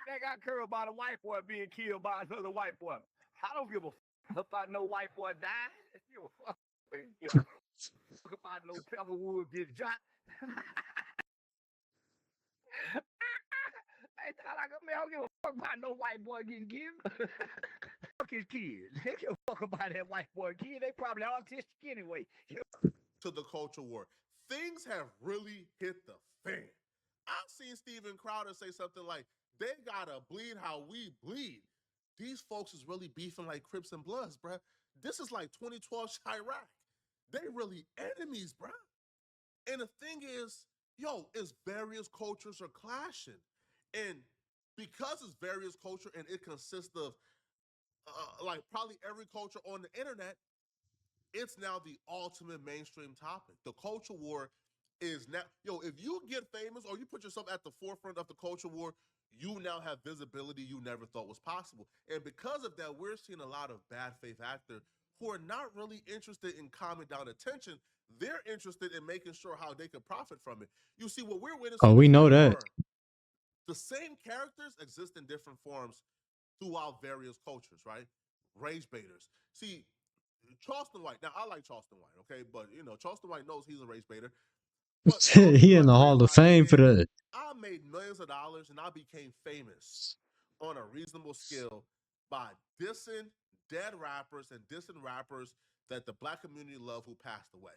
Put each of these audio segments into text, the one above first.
They got Kirk about a white boy being killed by another white boy. I don't give a about no white boy dying. You fuck about no Pepperwood get shot. I thought like a man, I don't give a fuck about no white boy getting killed. Fuck his kids. They give a fuck about that white boy kid. They probably autistic anyway. To the culture war. Things have really hit the fan. I've seen Steven Crowder say something like, they gotta bleed how we bleed. These folks is really beefing like Crips and Bloods, bruh. This is like 2012 Chirac. They really enemies, bruh. And the thing is, yo, it's various cultures are clashing. And because it's various culture and it consists of like probably every culture on the internet, it's now the ultimate mainstream topic. The culture war is now, yo, if you get famous or you put yourself at the forefront of the culture war, you now have visibility you never thought was possible. And because of that, we're seeing a lot of bad faith actors who are not really interested in calming down attention. They're interested in making sure how they can profit from it. You see, what we're Oh, witnessing we is know like, that. the same characters exist in different forms throughout various cultures, right? Rage baiters. See, Charleston White. Now I like Charleston White, okay, but you know Charleston White knows he's a race baiter. But Charleston He in White the Hall of realized, Fame for man, that. I made millions of dollars and I became famous on a reasonable scale by dissing dead rappers and dissing rappers that the black community love who passed away.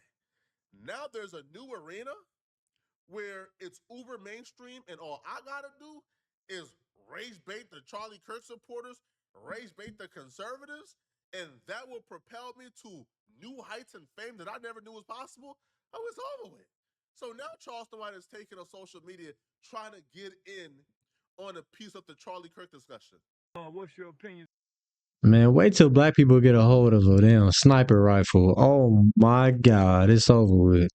Now there's a new arena where it's uber mainstream, and all I gotta do is rage bait the Charlie Kirk supporters, rage bait the conservatives, and that will propel me to new heights and fame that I never knew was possible. Oh, it's over with. So now Charleston White is taking on social media trying to get in on a piece of the Charlie Kirk discussion. What's your opinion? Man, wait till black people get a hold of a damn sniper rifle. Oh my God, it's over with.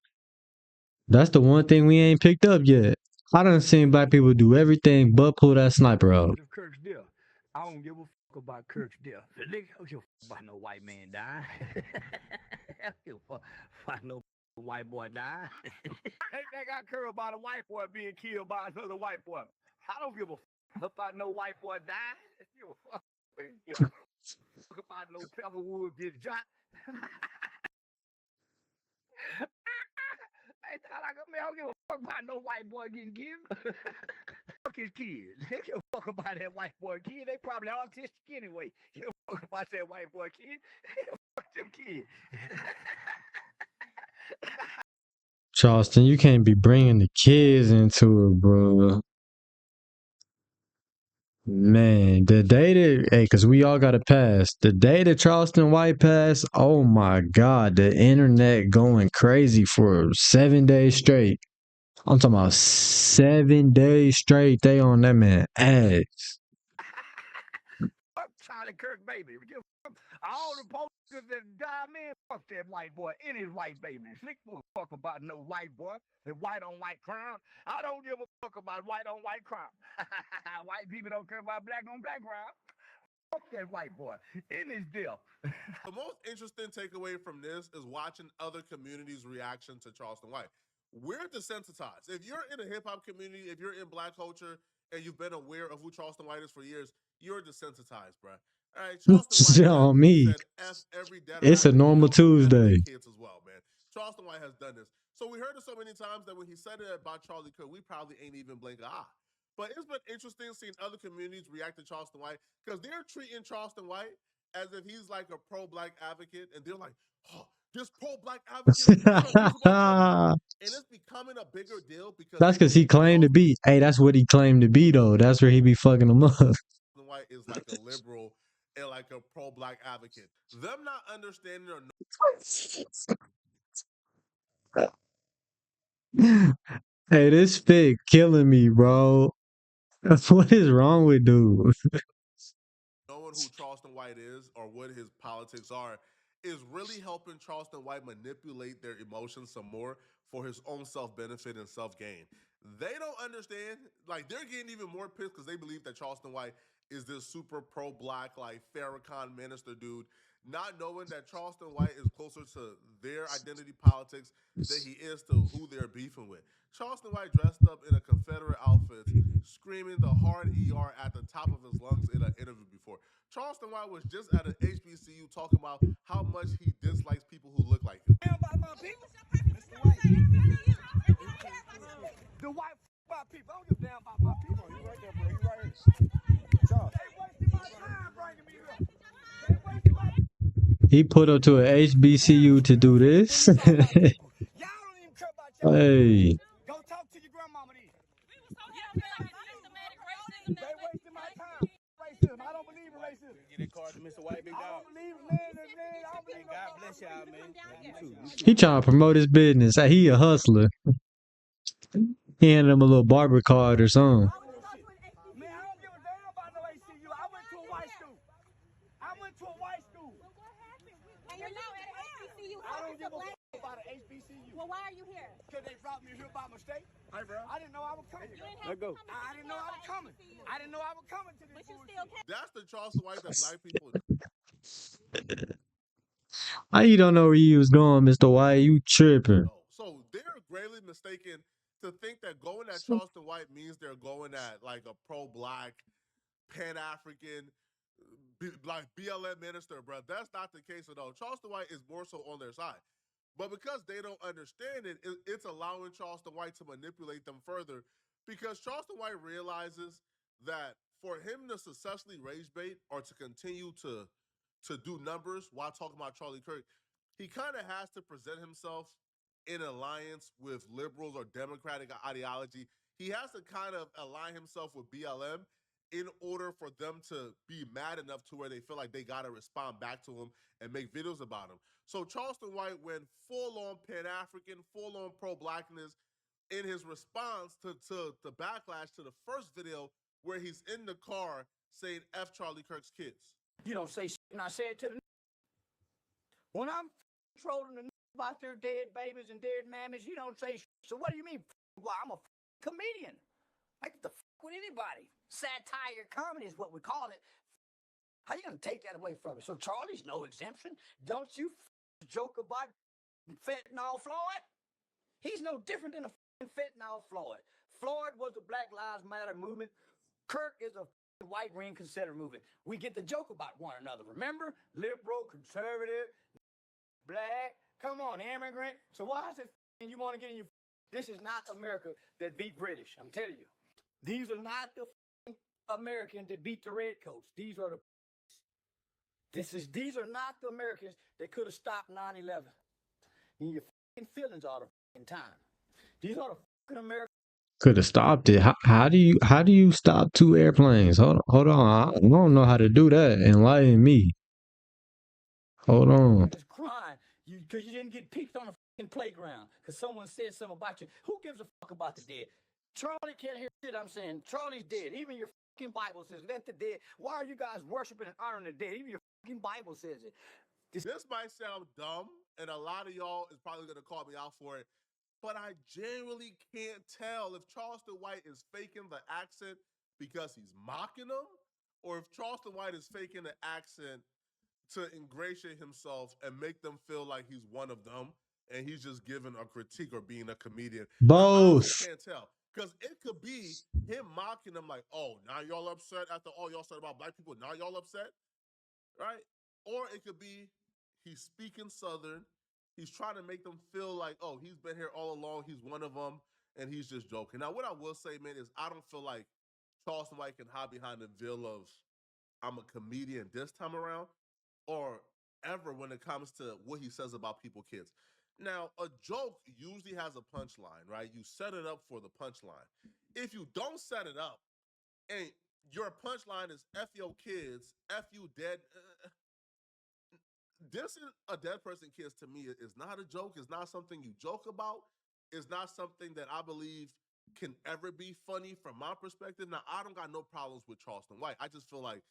That's the one thing we ain't picked up yet. I done seen black people do everything but pull that sniper out. Of Kirk's death. I don't give a fuck about Kirk's death. Nigga, I don't give a fuck about no white man dying. I don't give a fuck about no white boy dying. They got Kirk about a white boy being killed by another white boy. I don't give a fuck about no white boy dying. You fuck, you fuck about no Pepperwood get shot. I thought like a man, I don't give a fuck about no white boy getting killed. Fuck his kids. They give a fuck about that white boy kid. They probably autistic anyway. Give a fuck about that white boy kid. Fuck them kids. Charleston, you can't be bringing the kids into it, bro. Man, the day that, hey, because we all got to pass. The day that Charleston White passed, oh my God, the internet going crazy for 7 days straight. I'm talking about 7 days straight. They on that man ass. Fuck Charlie Kirk, baby. All the posters that die, man, fuck that white boy. Any white baby. Slick fuck about no white boy. The white on white crime. I don't give a fuck about white on white crime. White people don't care about black on black crime. Fuck that white boy. In his deal. The most interesting takeaway from this is watching other communities' reaction to Charleston White. We're desensitized. If you're in a hip hop community, if you're in black culture, and you've been aware of who Charleston White is for years, you're desensitized, bruh. All right, Charleston White has On me. said F every dead It's a rapper he normal knows and F their Tuesday. kids as well, man. Charleston White has done this. So we heard it so many times that when he said it about Charlie Kirk, we probably ain't even blink an eye. But it's been interesting seeing other communities react to Charleston White because they're treating Charleston White as if he's like a pro-black advocate, and they're like, "Oh, this pro-black advocate, I don't beef about Charlie Kirk," and it's becoming a bigger deal because That's they because he believe claimed to be. Hey, that's what he claimed to be, though. That's where he be fucking them up. White is like a liberal and like a pro-black advocate. Them not understanding or Hey, this fit killing me, bro. What is wrong with dude? knowing who Charleston White is or what his politics are is really helping Charleston White manipulate their emotions some more for his own self-benefit and self-gain. They don't understand, like they're getting even more pissed because they believe that Charleston White is this super pro-black, like Farrakhan minister dude not knowing that Charleston White is closer to their identity politics than he is to who they're beefing with. Charleston White dressed up in a Confederate outfit, screaming the hard ER at the top of his lungs in an interview before. Charleston White was just at an HBCU talking about how much he dislikes people who look like him. The white about people. I don't give a damn about my people. You right there, bro. You right here. Charles. They wasted my time bringing me here. They wasted my He put up to an HBCU to do this. Y'all don't even care about your Hey, Go talk to your grandmama then. They wasted my time. Racism. I don't believe in racism. Get that card to Mr. White, big I dog. don't believe in man. I don't believe in God bless y'all, man. You too. he trying to promote his business. He a hustler. He handed him a little barber card or something. Man, I don't give a damn about no HCU. I went to a white school. And you're now at an HBCU. I don't give a fuck about an HBCU. Well, why are you here? Because they brought me here by mistake. Hey, bro. I didn't know I was coming. You didn't have Let go. to come I didn't know I was coming. I didn't know I was coming to this But you bullshit. still came. That's the Charleston White that black people. How you don't know where you was going, Mr. White? You tripping. So they're greatly mistaken to think that going at Charleston White means they're going at like a pro-black, pan-African, like BLM minister, bro. That's not the case at all. Charleston White is more so on their side. But because they don't understand it, it's allowing Charleston White to manipulate them further, because Charleston White realizes that for him to successfully rage bait or to continue to do numbers while talking about Charlie Kirk, he kind of has to present himself in alliance with liberals or democratic ideology. He has to kind of align himself with BLM in order for them to be mad enough to where they feel like they got to respond back to him and make videos about him. So Charleston White went full-on Pan-African, full-on pro-blackness in his response to backlash to the first video where he's in the car saying F Charlie Kirk's kids. You don't say shit, and I say it to the when I'm trolling the about their dead babies and dead mammies, you don't say shit. So what do you mean? Well, I'm a comedian. I get the with anybody. Satire comedy is what we call it. How you gonna take that away from me? So Charlie's no exemption. Don't you joke about fentanyl Floyd? He's no different than a fentanyl Floyd. Floyd was the Black Lives Matter movement. Kirk is a white ring conservative movement. We get the joke about one another. Remember? Liberal, conservative, black. Come on, immigrant. So why is it you want to get in your? This is not America that beat British. I'm telling you. These are not the Americans that beat the redcoats. These are the. These are not the Americans that could have stopped 9/11. And your feelings all the time. These are the Americans. Could have stopped it. How do you stop two airplanes? Hold on. I don't know how to do that. Enlighten me. Hold on. Just crying because you didn't get picked on a playground because someone said something about you. Who gives a fuck about the dead? Charlie can't hear shit I'm saying. Charlie's dead. Even your fucking Bible says, let the dead. Why are you guys worshiping and honoring the dead? Even your fucking Bible says it. This might sound dumb, and a lot of y'all is probably going to call me out for it, but I genuinely can't tell if Charleston White is faking the accent because he's mocking them, or if Charleston White is faking the accent to ingratiate himself and make them feel like he's one of them, and he's just giving a critique or being a comedian. Both. I can't tell. Because it could be him mocking them like, oh, now y'all upset after all y'all said about black people. Now y'all upset, right? Or it could be he's speaking Southern. He's trying to make them feel like, oh, he's been here all along. He's one of them, and he's just joking. Now, what I will say, man, is I don't feel like Charleston White can hide behind the veil of I'm a comedian this time around, or ever when it comes to what he says about people, kids. Now, a joke usually has a punchline, right? You set it up for the punchline. If you don't set it up and your punchline is F your kids, F you dead, dissing a dead person kids to me is not a joke. It's not something you joke about. It's not something that I believe can ever be funny from my perspective. Now, I don't got no problems with Charleston White. I just feel like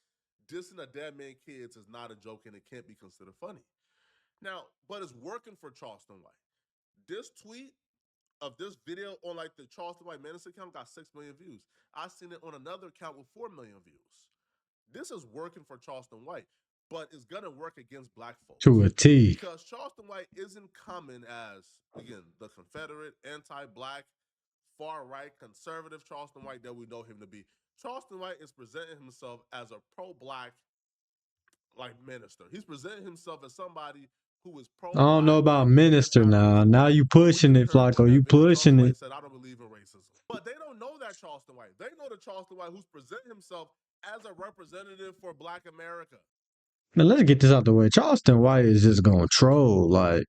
dissing a dead man kids is not a joke and it can't be considered funny. Now, but it's working for Charleston White. This tweet of this video on like the Charleston White Minister account got 6 million views. I seen it on another account with 4 million views. This is working for Charleston White. but it's gonna work against black folks. To a T. Because Charleston White isn't coming as, again, the Confederate, anti-black, far-right, conservative Charleston White that we know him to be. Charleston White is presenting himself as a pro-black, like, minister. He's presenting himself as somebody who is I don't know pro-black, about minister now. Now you pushing it, Flacco. You pushing it. Said, I don't believe in racism. But they don't know that Charleston White. They know the Charleston White who's presenting himself as a representative for black America. Man, let's get this out the way. Charleston White is just gonna troll. Like,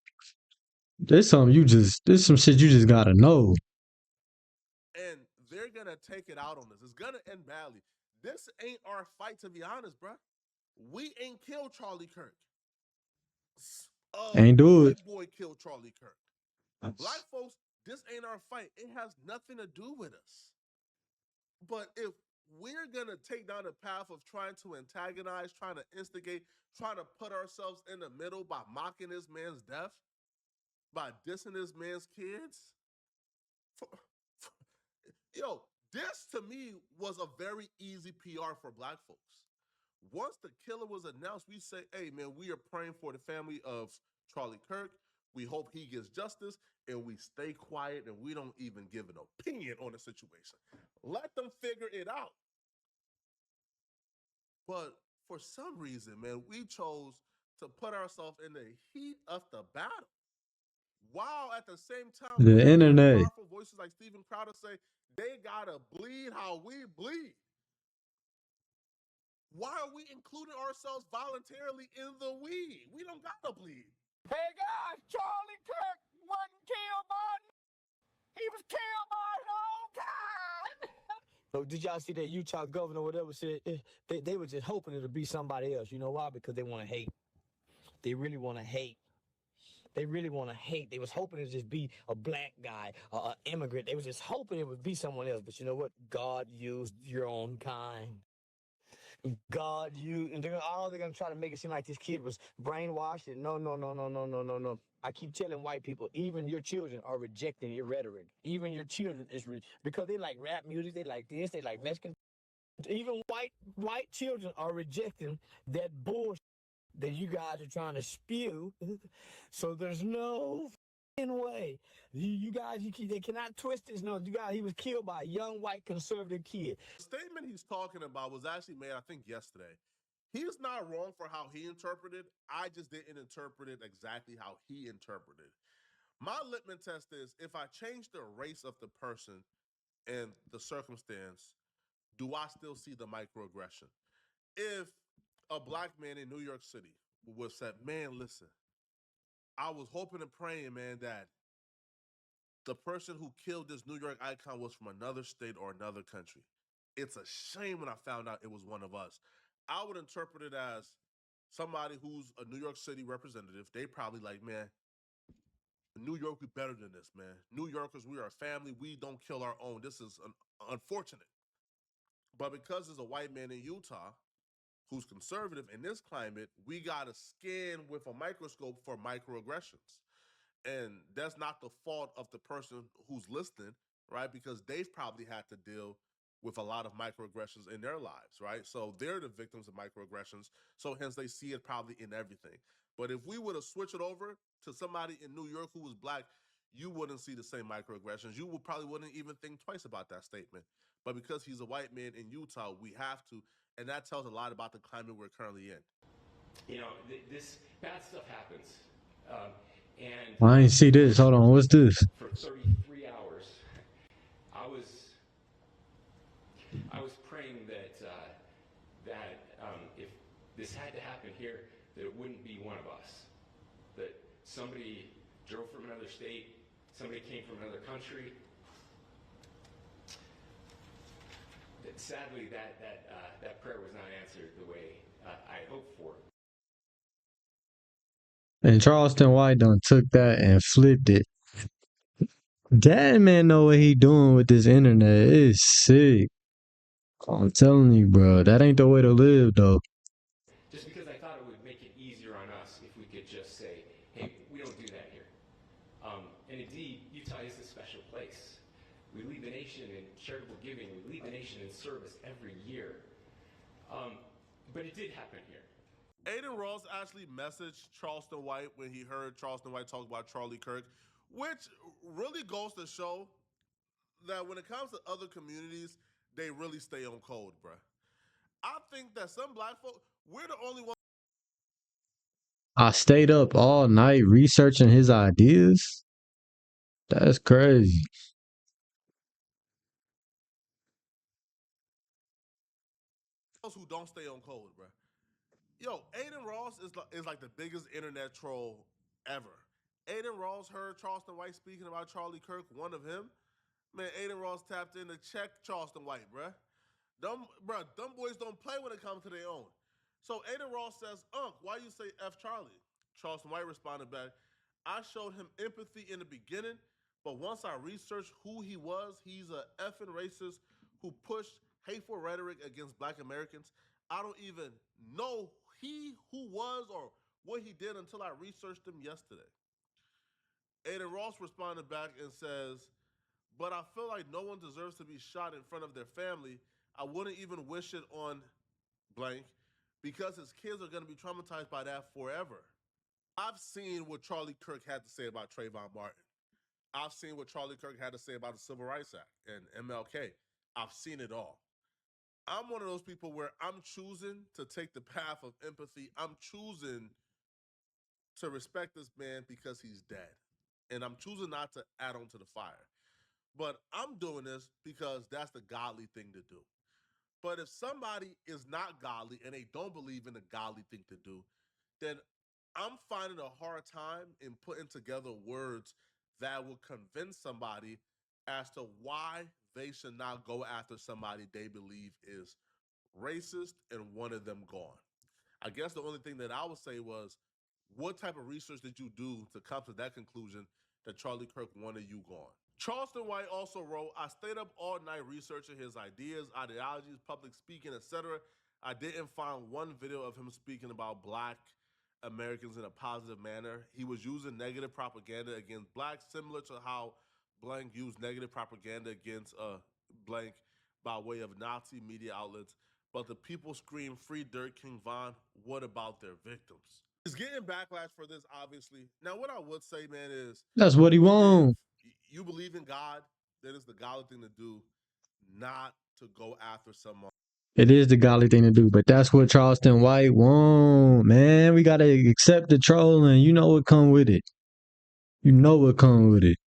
there's some shit you just gotta know. And they're gonna take it out on us. It's gonna end badly. This ain't our fight, to be honest, bruh. We ain't killed Charlie Kirk. Ain't do it. White boy killed Charlie Kirk. Black folks, this ain't our fight. It has nothing to do with us. But if we're gonna take down the path of trying to antagonize, trying to instigate, trying to put ourselves in the middle by mocking this man's death, by dissing this man's kids, yo, this to me was a very easy PR for black folks. Once the killer was announced, we say, hey, man, we are praying for the family of Charlie Kirk. We hope he gets justice, and we stay quiet, and we don't even give an opinion on the situation. Let them figure it out. But for some reason, man, we chose to put ourselves in the heat of the battle. While at the same time, The internet. powerful voices like Steven Crowder say, they gotta bleed how we bleed. Why are we including ourselves voluntarily in the we? We don't gotta bleed. Hey guys, Charlie Kirk wasn't killed by. He was killed by his own kind. So did y'all see that Utah governor or whatever said they were just hoping it'll be somebody else? You know why? Because they want to hate. They really want to hate. They really want to hate. They was hoping it'd just be a black guy, an immigrant. They was just hoping it would be someone else. But you know what? God used your own kind. God, and they're gonna try to make it seem like this kid was brainwashed. And no. I keep telling white people, even your children are rejecting your rhetoric. Even your children because they like rap music, they like this, they like Mexican. Even white children are rejecting that bullshit that you guys are trying to spew. So there's no way. You guys, they cannot twist this. No, you guys, he was killed by a young white conservative kid. The statement he's talking about was actually made, I think, yesterday. He's not wrong for how he interpreted. I just didn't interpret it exactly how he interpreted. My litmus test is, if I change the race of the person and the circumstance, do I still see the microaggression? If a black man in New York City was said, man, listen, I was hoping and praying, man, that the person who killed this New York icon was from another state or another country. It's a shame when I found out it was one of us. I would interpret it as somebody who's a New York City representative. They probably like, man, New York, we better than this, man. New Yorkers, we are a family. We don't kill our own. This is unfortunate. But because there's a white man in Utah who's conservative in this climate, we got to scan with a microscope for microaggressions. And that's not the fault of the person who's listening, right? Because they've probably had to deal with a lot of microaggressions in their lives, right? So they're the victims of microaggressions. So hence they see it probably in everything. But if we would have switched it over to somebody in New York who was black, you wouldn't see the same microaggressions. You probably wouldn't even think twice about that statement. But because he's a white man in Utah, we have to. And that tells a lot about the climate we're currently in. You know, this bad stuff happens. And I ain't see this. Hold on. What's this? for 33 hours, I was praying that if this had to happen here, that it wouldn't be one of us. That somebody drove from another state, somebody came from another country. That sadly, that prayer was not answered the way I hoped for. And Charleston White done took that and flipped it. That man know what he doing with this internet. It's sick. I'm telling you, bro. That ain't the way to live, though. Just because I thought it would make it easier on us if we could just say, hey, we don't do that here. And indeed, Utah is a special place. We lead the nation in charitable giving. We lead the nation in service every year. But it did happen here. Aiden Ross actually messaged Charleston White when he heard Charleston White talk about Charlie Kirk, which really goes to show that when it comes to other communities, they really stay on code, bruh. I think that some black folk, we're the only ones I stayed up all night researching his ideas. That's crazy. who don't stay on code, bruh. Yo, Aiden Ross is like the biggest internet troll ever. Aiden Ross heard Charleston White speaking about Charlie Kirk, one of him. Man, Aiden Ross tapped in to check Charleston White, bruh. Dumb boys don't play when it comes to their own. So Aiden Ross says, Unc, why you say F Charlie? Charleston White responded back, I showed him empathy in the beginning, but once I researched who he was, he's a effing racist who pushed hateful rhetoric against black Americans. I don't even know who was or what he did until I researched him yesterday. Aiden Ross responded back and says, but I feel like no one deserves to be shot in front of their family. I wouldn't even wish it on blank because his kids are going to be traumatized by that forever. I've seen what Charlie Kirk had to say about Trayvon Martin. I've seen what Charlie Kirk had to say about the Civil Rights Act and MLK. I've seen it all. I'm one of those people where I'm choosing to take the path of empathy. I'm choosing to respect this man because he's dead. And I'm choosing not to add on to the fire. But I'm doing this because that's the godly thing to do. But if somebody is not godly and they don't believe in the godly thing to do, then I'm finding a hard time in putting together words that will convince somebody as to why they should not go after somebody they believe is racist and wanted them gone. I guess the only thing that I would say was, what type of research did you do to come to that conclusion that Charlie Kirk wanted you gone? Charleston White also wrote, I stayed up all night researching his ideas, ideologies, public speaking, etc. I didn't find one video of him speaking about black Americans in a positive manner. He was using negative propaganda against blacks, similar to how blank used negative propaganda against blank by way of Nazi media outlets. But the people scream, free Dirk King Von. What about their victims? He's getting backlash for this, obviously. Now, what I would say, man, is That's what he want. if you believe in God, then it's the godly thing to do, not to go after someone. It is the godly thing to do, but that's what Charleston White want, man. We gotta accept the trolling. You know what come with it. You know what come with it.